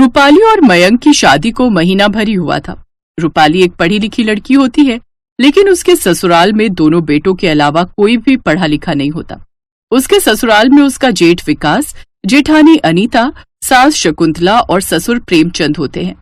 रूपाली और मयंक की शादी को महीना भर ही हुआ था। रूपाली एक पढ़ी लिखी लड़की होती है, लेकिन उसके ससुराल में दोनों बेटों के अलावा कोई भी पढ़ा लिखा नहीं होता। उसके ससुराल में उसका जेठ विकास, जेठानी अनीता, सास शकुंतला और ससुर प्रेमचंद होते हैं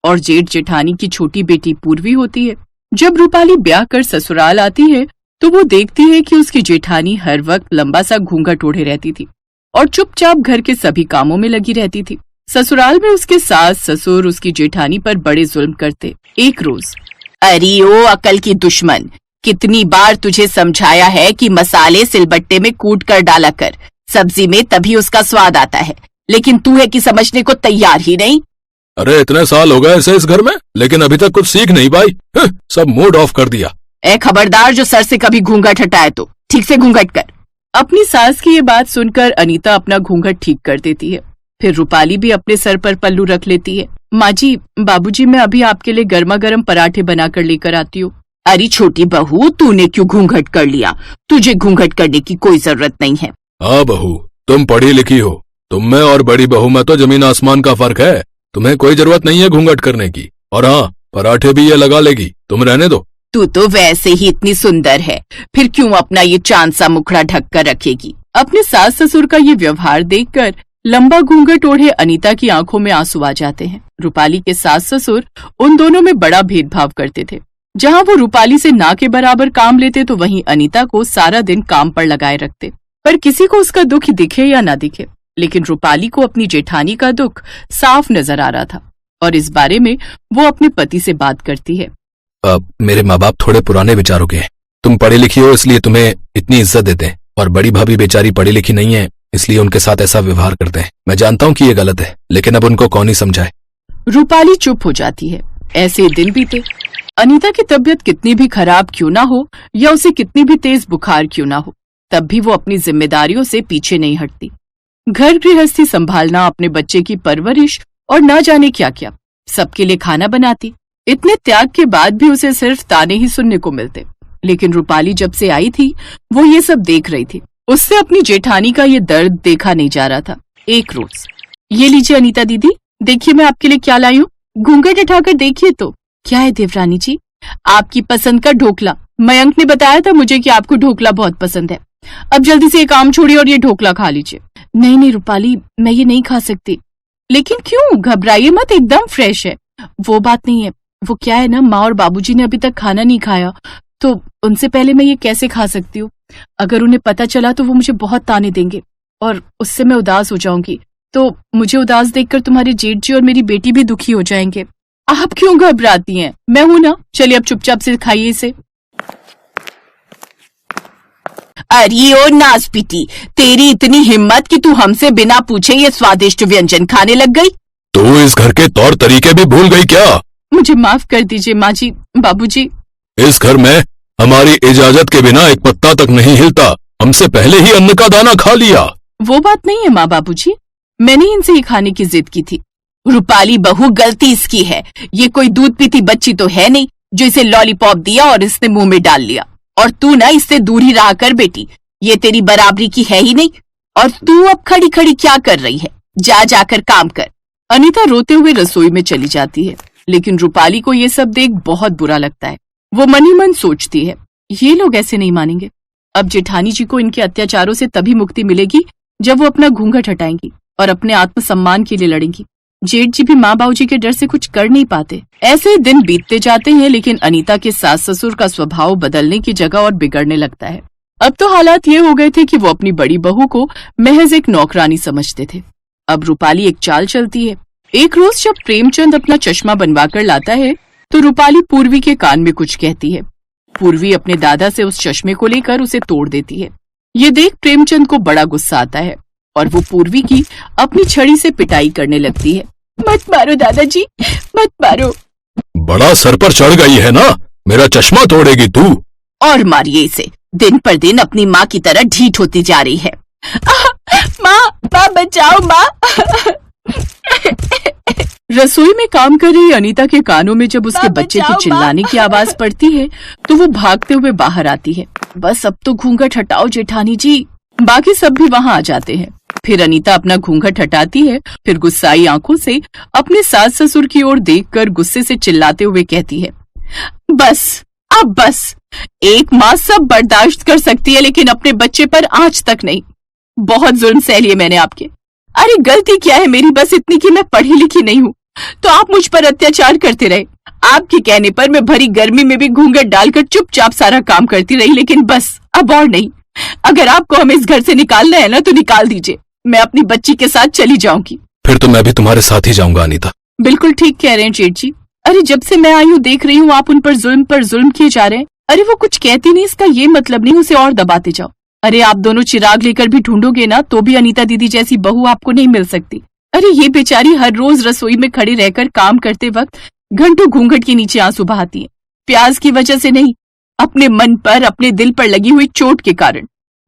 और जेठ जेठानी की छोटी बेटी पूर्वी होती है। जब रूपाली ब्याह कर ससुराल आती है तो वो देखती है कि उसकी जेठानी हर वक्त लंबा सा घूंघट ओढ़े रहती थी और चुपचाप घर के सभी कामों में लगी रहती थी। ससुराल में उसके सास ससुर उसकी जेठानी पर बड़े जुल्म करते। एक रोज, अरे ओ अकल की दुश्मन, कितनी बार तुझे समझाया है कि मसाले सिलबट्टे में कूट कर डाला कर, सब्जी में तभी उसका स्वाद आता है, लेकिन तू है कि समझने को तैयार ही नहीं। अरे इतने साल हो गए ऐसे इस घर में, लेकिन अभी तक कुछ सीख नहीं पाई। सब मूड ऑफ कर दिया। ए खबरदार, जो सर से कभी घूंघट हटाए तो ठीक से घूंघट कर। अपनी सास की ये बात सुनकर अनीता अपना घूंघट ठीक कर देती है। फिर रूपाली भी अपने सर पर पल्लू रख लेती है। माँ जी, बाबूजी, मैं अभी आपके लिए गर्मा गर्म पराठे बनाकर लेकर आती हूँ। अरे छोटी बहू, तूने क्यों घूंघट कर लिया? तुझे घूंघट करने की कोई जरूरत नहीं है। हाँ बहू, तुम पढ़ी लिखी हो, तुम में और बड़ी बहू में तो जमीन आसमान का फर्क है। तुम्हें कोई जरूरत नहीं है घूंघट करने की। और हाँ, पराठे भी ये लगा लेगी, तुम रहने दो। तू तो वैसे ही इतनी सुंदर है, फिर क्यों अपना ये चांद सा मुखड़ा ढक कर रखेगी? अपने सास ससुर का ये व्यवहार देखकर लंबा घूंघट ओढ़े अनीता की आंखों में आंसू आ जाते हैं। रूपाली के सास ससुर उन दोनों में बड़ा भेदभाव करते थे। जहाँ वो रूपाली से ना के बराबर काम लेते तो वहीं अनीता को सारा दिन काम पर लगाए रखते। पर किसी को उसका दुख दिखे या ना दिखे, लेकिन रूपाली को अपनी जेठानी का दुख साफ नजर आ रहा था और इस बारे में वो अपने पति से बात करती है। मेरे माँ बाप थोड़े पुराने विचारों के हैं। तुम पढ़ी लिखी हो इसलिए तुम्हें इतनी इज्जत देते हैं, और बड़ी भाभी बेचारी पढ़ी लिखी नहीं है इसलिए उनके साथ ऐसा व्यवहार करते हैं। मैं जानता हूँ कि ये गलत है, लेकिन अब उनको कौन ही समझाए। रूपाली चुप हो जाती है। ऐसे दिन बीते। अनीता की तबीयत कितनी भी खराब क्यों ना हो या उसे कितनी भी तेज बुखार क्यों ना हो, तब भी वो अपनी जिम्मेदारियों से पीछे नहीं हटती। घर गृहस्थी संभालना, अपने बच्चे की परवरिश और ना जाने क्या क्या, सबके लिए खाना बनाती। इतने त्याग के बाद भी उसे सिर्फ ताने ही सुनने को मिलते। लेकिन रूपाली जब से आई थी वो ये सब देख रही थी। उससे अपनी जेठानी का ये दर्द देखा नहीं जा रहा था। एक रोज, ये लीजिए अनीता दीदी, देखिए मैं आपके लिए क्या लाई हूँ। घूंघट उठाकर देखिए तो। क्या है देवरानी जी? आपकी पसंद का ढोकला। मयंक ने बताया था मुझे कि आपको ढोकला बहुत पसंद है। अब जल्दी से ये काम छोड़िए और ये ढोकला खा लीजिए। नहीं नहीं रूपाली, मैं ये नहीं खा सकती। लेकिन क्यों? घबराइए मत, एकदम फ्रेश है। वो बात नहीं है, वो क्या है ना, माँ और बाबूजी ने अभी तक खाना नहीं खाया, तो उनसे पहले मैं ये कैसे खा सकती हूँ? अगर उन्हें पता चला तो वो मुझे बहुत ताने देंगे और उससे मैं उदास हो जाऊंगी। तो मुझे उदास देखकर तुम्हारे जेठ जी और मेरी बेटी भी दुखी हो जाएंगे। आप क्यों घबराती हैं? मैं हूं ना। चलिए अब चुपचाप से खाइए इसे। अरे ओ नासपीटी, तेरी इतनी हिम्मत कि तू हमसे बिना पूछे ये स्वादिष्ट व्यंजन खाने लग गई। तू इस घर के तौर तरीके भी भूल गई क्या? मुझे माफ कर दीजिए माँ जी, बाबूजी। इस घर में हमारी इजाजत के बिना एक पत्ता तक नहीं हिलता। हमसे पहले ही अन्न का दाना खा लिया। वो बात नहीं है माँ बाबूजी, मैंने इनसे ही खाने की जिद की थी। रूपाली बहू, गलती इसकी है। ये कोई दूध पीती बच्ची तो है नहीं जो इसे लॉलीपॉप दिया और इसने मुंह में डाल लिया। और तू ना इससे दूर ही रहा कर बेटी, ये तेरी बराबरी की है ही नहीं। और तू अब खड़ी खड़ी क्या कर रही है? जा जाकर काम कर। अनीता रोते हुए रसोई में चली जाती है, लेकिन रूपाली को ये सब देख बहुत बुरा लगता है। वो मन ही मन सोचती है, ये लोग ऐसे नहीं मानेंगे। अब जेठानी जी को इनके अत्याचारों से तभी मुक्ति मिलेगी जब वो अपना घूंघट हटाएंगी और अपने आत्मसम्मान के लिए लड़ेंगी। जेठ जी भी माँ बाबू जी के डर से कुछ कर नहीं पाते। ऐसे दिन बीतते जाते हैं, लेकिन अनीता के सास ससुर का स्वभाव बदलने की जगह और बिगड़ने लगता है। अब तो हालात ये हो गए थे कि वो अपनी बड़ी बहू को महज एक नौकरानी समझते थे। अब रूपाली एक चाल चलती है। एक रोज जब प्रेमचंद अपना चश्मा बनवाकर लाता है तो रूपाली पूर्वी के कान में कुछ कहती है। पूर्वी अपने दादा से उस चश्मे को लेकर उसे तोड़ देती है। ये देख प्रेमचंद को बड़ा गुस्सा आता है और वो पूर्वी की अपनी छड़ी से पिटाई करने लगती है। मत मारो दादाजी, मत मारो। बड़ा सर पर चढ़ गई है ना, मेरा चश्मा तोड़ेगी तू? और मारिए इसे, दिन पर दिन अपनी माँ की तरह ढीठ होती जा रही है। माँ बचाओ माँ। रसोई में काम कर रही अनीता के कानों में जब उसके बच्चे की चिल्लाने की आवाज पड़ती है तो वो भागते हुए बाहर आती है। बस अब तो घूंघट हटाओ जेठानी जी। बाकी सब भी वहाँ आ जाते हैं। फिर अनीता अपना घूंघट हटाती है, फिर गुस्साई आंखों से अपने सास ससुर की ओर देखकर गुस्से से चिल्लाते हुए कहती है, बस, अब बस। एक माँ सब बर्दाश्त कर सकती है लेकिन अपने बच्चे पर आंच तक नहीं। बहुत जुल्म सह लिए मैंने आपके। अरे गलती क्या है मेरी, बस इतनी कि मैं पढ़ी लिखी नहीं हूँ तो आप मुझ पर अत्याचार करते रहे। आपके कहने पर मैं भरी गर्मी में भी घूंघट डालकर चुपचाप सारा काम करती रही, लेकिन बस अब और नहीं। अगर आपको हमें इस घर से निकालना है ना तो निकाल दीजिए, मैं अपनी बच्ची के साथ चली जाऊंगी। फिर तो मैं भी तुम्हारे साथ ही जाऊंगा अनीता। बिल्कुल ठीक कह रहे हैं जेठ जी। अरे जब से मैं आई हूँ देख रही हूँ आप उन पर जुल्म किए जा रहे हैं। अरे वो कुछ कहती नहीं, इसका ये मतलब नहीं उसे और दबाते जाओ। अरे आप दोनों चिराग लेकर भी ढूंढोगे ना तो भी अनीता दीदी जैसी बहू आपको नहीं मिल सकती। अरे ये बेचारी हर रोज रसोई में खड़ी रहकर काम करते वक्त घंटों घूंघट के नीचे आंसू बहाती है, प्याज की वजह से नहीं, अपने मन पर, अपने दिल पर लगी हुई चोट के कारण।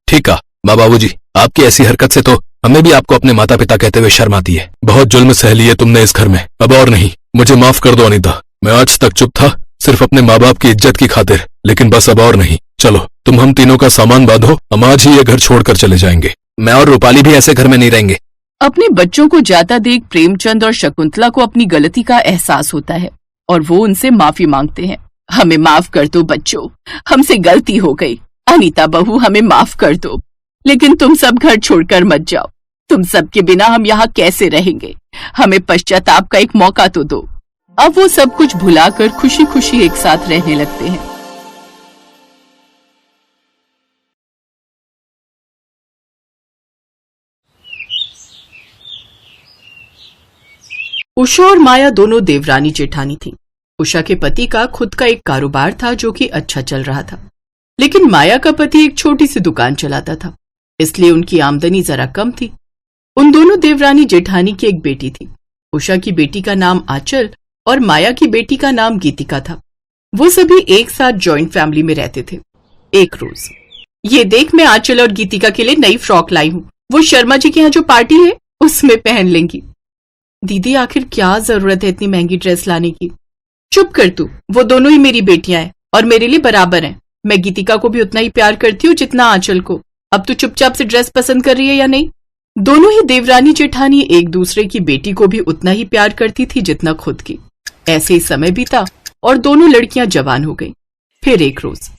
ठीक है माँ बाबूजी, आपकी ऐसी हरकत से तो हमें भी आपको अपने माता पिता कहते हुए शर्म आती है। बहुत जुल्म सह लिया तुमने इस घर में, अब और नहीं। मुझे माफ कर दो अनीता, मैं आज तक चुप था सिर्फ अपने माँ बाप की इज्जत की खातिर, लेकिन बस अब और नहीं। चलो तुम हम तीनों का सामान बांधो, हम आज ही ये घर छोड़कर चले जाएंगे। मैं और रूपाली भी ऐसे घर में नहीं रहेंगे। अपने बच्चों को जाता देख प्रेमचंद और शकुंतला को अपनी गलती का एहसास होता है और वो उनसे माफी मांगते हैं। हमें माफ कर दो बच्चों, हमसे गलती हो गई। अनीता बहू हमें माफ कर दो, लेकिन तुम सब घर छोड़कर मत जाओ। तुम सबके बिना हम यहाँ कैसे रहेंगे? हमें पश्चाताप का एक मौका तो दो। अब वो सब कुछ भुलाकर खुशी खुशी एक साथ रहने लगते हैं। उषा और माया दोनों देवरानी जेठानी थीं। उषा के पति का खुद का एक कारोबार था जो कि अच्छा चल रहा था, लेकिन माया का पति एक छोटी सी दुकान चलाता था, इसलिए उनकी आमदनी जरा कम थी। उन दोनों देवरानी जेठानी की एक बेटी थी। उषा की बेटी का नाम आंचल और माया की बेटी का नाम गीतिका था। वो सभी एक साथ जॉइंट फैमिली में रहते थे। एक रोज, ये देख मैं आंचल और गीतिका के लिए नई फ्रॉक लाई हूँ, वो शर्मा जी के यहाँ जो पार्टी है उसमें पहन लेंगी। दीदी आखिर क्या जरूरत है इतनी महंगी ड्रेस लाने की? चुप कर तू, वो दोनों ही मेरी बेटियां हैं और मेरे लिए बराबर हैं। मैं गीतिका को भी उतना ही प्यार करती हूँ जितना आंचल को। अब तू चुपचाप से ड्रेस पसंद कर रही है या नहीं? दोनों ही देवरानी जेठानी एक दूसरे की बेटी को भी उतना ही प्यार करती थी जितना खुद की। ऐसे ही समय बीता और दोनों लड़कियां जवान हो गई। फिर एक रोज,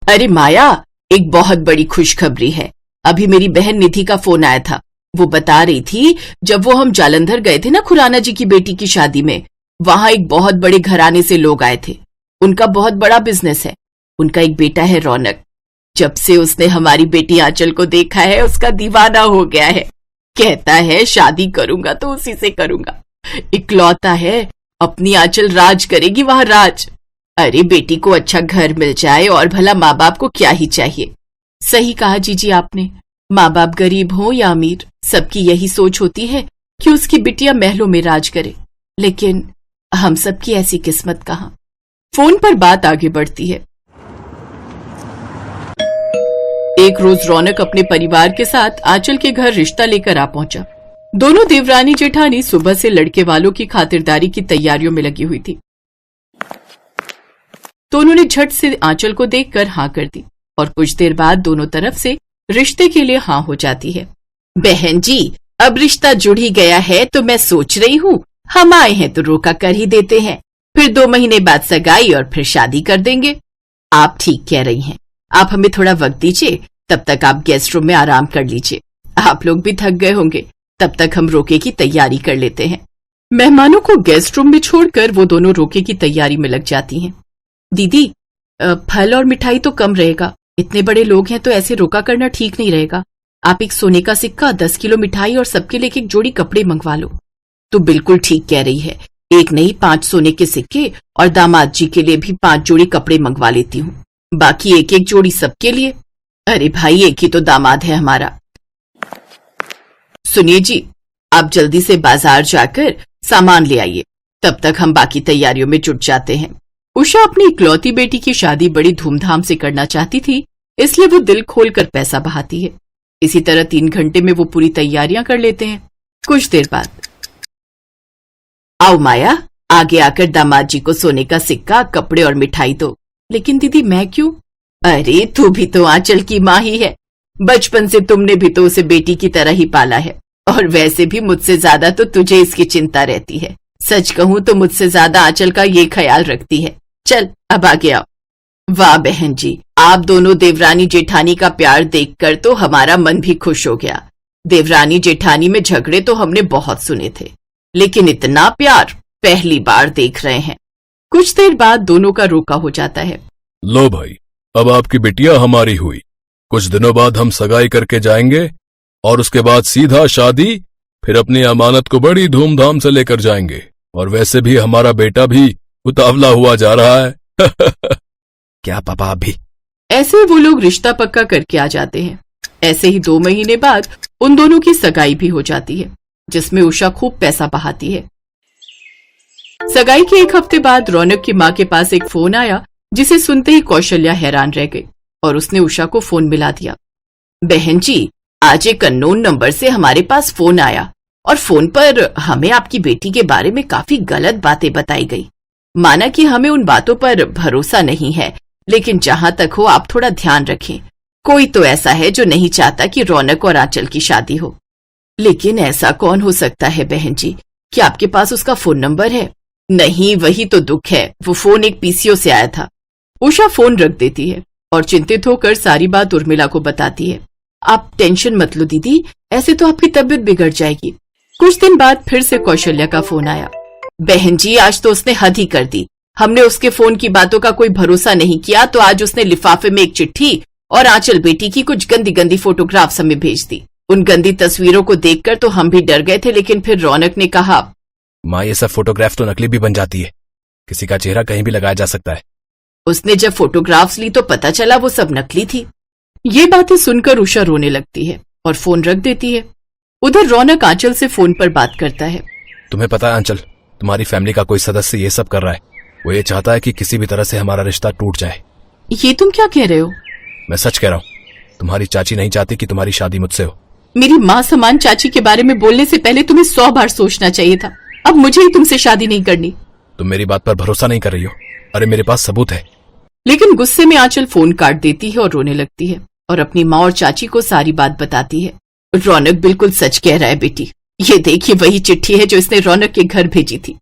अरे माया, एक बहुत बड़ी खुशखबरी है। अभी मेरी बहन निधि का फोन आया था। वो बता रही थी जब वो हम जालंधर गए थे ना खुराना जी की बेटी की शादी में, वहां एक बहुत बड़े घराने से लोग आए थे। उनका बहुत बड़ा बिजनेस है। उनका एक बेटा है रौनक। जब से उसने हमारी बेटी आंचल को देखा है उसका दीवाना हो गया है। कहता है शादी करूंगा तो उसी से करूंगा। इकलौता है, अपनी आंचल राज करेगी वहां राज। अरे बेटी को अच्छा घर मिल जाए और भला माँ बाप को क्या ही चाहिए। सही कहा जीजी आपने, माँ बाप गरीब हो या अमीर, सबकी यही सोच होती है कि उसकी बिटिया महलों में राज करे, लेकिन हम सबकी ऐसी किस्मत कहाँ। फोन पर बात आगे बढ़ती है। एक रोज रौनक अपने परिवार के साथ आंचल के घर रिश्ता लेकर आ पहुंचा। दोनों देवरानी जेठानी सुबह से लड़के वालों की खातिरदारी की तैयारियों में लगी हुई थी, तो उन्होंने झट से आंचल को देखकर हाँ कर दी और कुछ देर बाद दोनों तरफ से रिश्ते के लिए हाँ हो जाती है। बहन जी, अब रिश्ता जुड़ ही गया है तो मैं सोच रही हूँ हम आए हैं तो रोका कर ही देते हैं, फिर 2 महीने बाद सगाई और फिर शादी कर देंगे। आप ठीक कह रही हैं, आप हमें थोड़ा वक्त दीजिए, तब तक आप गेस्ट रूम में आराम कर लीजिए। आप लोग भी थक गए होंगे, तब तक हम रोके की तैयारी कर लेते हैं। मेहमानों को गेस्ट रूम में छोड़कर वो दोनों रोके की तैयारी में लग जाती हैं। दीदी, फल और मिठाई तो कम रहेगा, इतने बड़े लोग हैं तो ऐसे रोका करना ठीक नहीं रहेगा। आप एक सोने का सिक्का, 10 किलो मिठाई और सबके लिए एक जोड़ी कपड़े मंगवा लो। तो बिल्कुल ठीक कह रही है, एक नहीं 5 सोने के सिक्के और दामाद जी के लिए भी 5 जोड़ी कपड़े मंगवा लेती हूँ, बाकी एक एक जोड़ी सबके लिए। अरे भाई, एक ही तो दामाद है हमारा। सुनिए जी, आप जल्दी से बाजार जाकर सामान ले आइए, तब तक हम बाकी तैयारियों में जुट जाते हैं। उषा अपनी इकलौती बेटी की शादी बड़ी धूमधाम से करना चाहती थी, इसलिए वो दिल खोलकर पैसा बहाती है। इसी तरह 3 घंटे में वो पूरी तैयारियां कर लेते हैं। कुछ देर बाद, आओ माया, आगे आकर दामाद जी को सोने का सिक्का, कपड़े और मिठाई दो। लेकिन दीदी मैं क्यों? अरे तू भी तो आंचल की माँ ही है, बचपन से तुमने भी तो उसे बेटी की तरह ही पाला है, और वैसे भी मुझसे ज्यादा तो तुझे इसकी चिंता रहती है। सच कहूं तो मुझसे ज्यादा आंचल का ये ख्याल रखती है। चल अब आगे आओ। वाह बहन जी, आप दोनों देवरानी जेठानी का प्यार देखकर तो हमारा मन भी खुश हो गया। देवरानी जेठानी में झगड़े तो हमने बहुत सुने थे, लेकिन इतना प्यार पहली बार देख रहे हैं। कुछ देर बाद दोनों का रोका हो जाता है। लो भाई, अब आपकी बिटिया हमारी हुई। कुछ दिनों बाद हम सगाई करके जाएंगे और उसके बाद सीधा शादी, फिर अपनी अमानत को बड़ी धूमधाम से लेकर जाएंगे। और वैसे भी हमारा बेटा भी उतावला हुआ जा रहा है। क्या पापा आप भी? ऐसे वो लोग रिश्ता पक्का करके आ जाते हैं। ऐसे ही 2 महीने बाद उन दोनों की सगाई भी हो जाती है, जिसमें उषा खूब पैसा बहाती है। सगाई के 1 हफ्ते बाद रौनक की माँ के पास एक फोन आया, जिसे सुनते ही कौशल्या हैरान रह गई और उसने उषा को फोन मिला दिया। बहन जी, आज एक अननोन नंबर से हमारे पास फोन आया और फोन पर हमें आपकी बेटी के बारे में काफी गलत बातें बताई गई। माना कि हमें उन बातों पर भरोसा नहीं है, लेकिन जहां तक हो आप थोड़ा ध्यान रखें। कोई तो ऐसा है जो नहीं चाहता कि रौनक और आंचल की शादी हो। लेकिन ऐसा कौन हो सकता है बहन जी? क्या आपके पास उसका फोन नंबर है? नहीं, वही तो दुख है, वो फोन एक पीसीओ से आया था। उषा फोन रख देती है और चिंतित होकर सारी बात उर्मिला को बताती है। आप टेंशन मत लो दीदी, ऐसे तो आपकी तबीयत बिगड़ जाएगी। कुछ दिन बाद फिर से कौशल्या का फोन आया। बहन जी, आज तो उसने हद ही कर दी। हमने उसके फोन की बातों का कोई भरोसा नहीं किया, तो आज उसने लिफाफे में एक चिट्ठी और आंचल बेटी की कुछ गंदी गंदी फोटोग्राफ्स हमें भेज दी। उन गंदी तस्वीरों को देखकर तो हम भी डर गए थे, लेकिन फिर रौनक ने कहा, माँ ये सब फोटोग्राफ तो नकली भी बन जाती है, किसी का चेहरा कहीं भी लगाया जा सकता है। उसने जब फोटोग्राफ्स ली तो पता चला वो सब नकली थी। ये बातें सुनकर उषा रोने लगती है और फोन रख देती है। उधर रौनक आंचल से फोन पर बात करता है। तुम्हें पता है आंचल, तुम्हारी फैमिली का कोई सदस्य ये सब कर रहा है। वो ये चाहता है कि किसी भी तरह से हमारा रिश्ता टूट जाए। ये तुम क्या कह रहे हो? मैं सच कह रहा हूँ। तुम्हारी चाची नहीं चाहती कि तुम्हारी शादी मुझसे हो। मेरी माँ समान चाची के बारे में बोलने से पहले तुम्हें 100 बार सोचना चाहिए था। अब मुझे ही तुमसे शादी नहीं करनी। तुम मेरी बात पर भरोसा नहीं कर रही हो। अरे मेरे पास सबूत है। लेकिन गुस्से में आंचल फोन काट देती है और रोने लगती है और अपनी माँ और चाची को सारी बात बताती है। रौनक बिल्कुल सच कह रहा है बेटी। ये देखिए वही चिट्ठी है जो इसने रौनक के घर भेजी थी।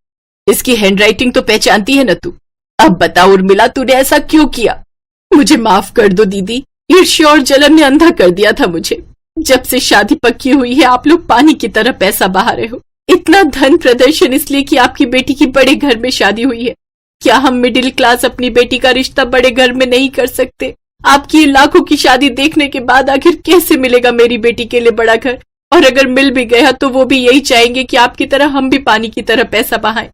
इसकी हैंडराइटिंग तो पहचानती है न तू? अब बता उर्मिला, तूने ऐसा क्यों किया? मुझे माफ कर दो दीदी, ईर्ष्या और जलन ने अंधा कर दिया था मुझे। जब से शादी पक्की हुई है आप लोग पानी की तरह पैसा बहा रहे हो। इतना धन प्रदर्शन इसलिए कि आपकी बेटी की बड़े घर में शादी हुई है। क्या हम मिडिल क्लास अपनी बेटी का रिश्ता बड़े घर में नहीं कर सकते? आपकी ये लाखों की शादी देखने के बाद आखिर कैसे मिलेगा मेरी बेटी के लिए बड़ा घर? और अगर मिल भी गया तो वो भी यही चाहेंगे कि आपकी तरह हम भी पानी की तरह पैसा बहाएं।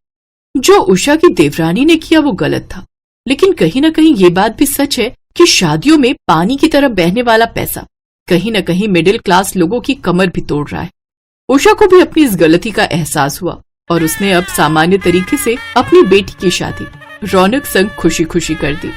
जो उषा की देवरानी ने किया वो गलत था, लेकिन कहीं न कहीं ये बात भी सच है कि शादियों में पानी की तरह बहने वाला पैसा कहीं न कहीं मिडिल क्लास लोगों की कमर भी तोड़ रहा है। उषा को भी अपनी इस गलती का एहसास हुआ और उसने अब सामान्य तरीके से अपनी बेटी की शादी रौनक संग खुशी खुशी कर दी।